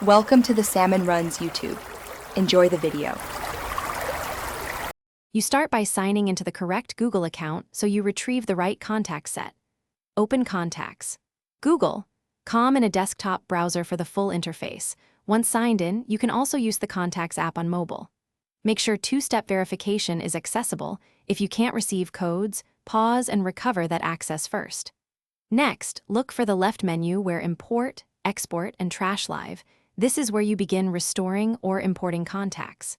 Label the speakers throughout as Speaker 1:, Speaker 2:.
Speaker 1: Welcome to the Salmon Runs YouTube. Enjoy the video.
Speaker 2: You start by signing into the correct Google account so you retrieve the right contact set. Open Contacts. Google. Com in a desktop browser for the full interface. Once signed in, you can also use the Contacts app on mobile. Make sure two-step verification is accessible. If you can't receive codes, pause and recover that access first. Next, look for the left menu where Import, Export, and Trash Live. This is where you begin restoring or importing contacts.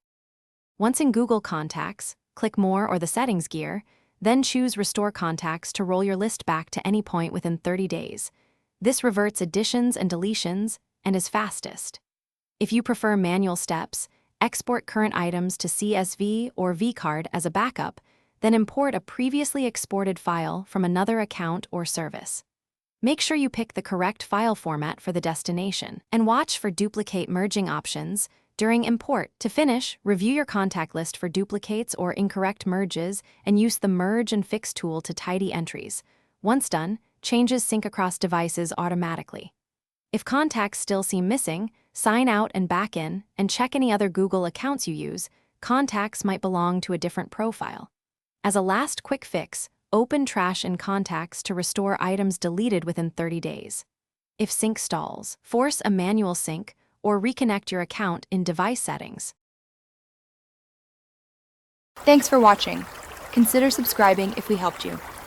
Speaker 2: Once in Google Contacts, click More or the Settings gear, then choose Restore Contacts to roll your list back to any point within 30 days. This reverts additions and deletions and is fastest. If you prefer manual steps, export current items to CSV or vCard as a backup, then import a previously exported file from another account or service. Make sure you pick the correct file format for the destination, and watch for duplicate merging options during import. To finish, review your contact list for duplicates or incorrect merges and use the Merge and Fix tool to tidy entries. Once done, changes sync across devices automatically. If contacts still seem missing, sign out and back in, and check any other Google accounts you use. Contacts might belong to a different profile. As a last quick fix, open Trash in Contacts to restore items deleted within 30 days. If sync stalls, force a manual sync or reconnect your account in device settings.
Speaker 1: Thanks for watching. Consider subscribing if we helped you.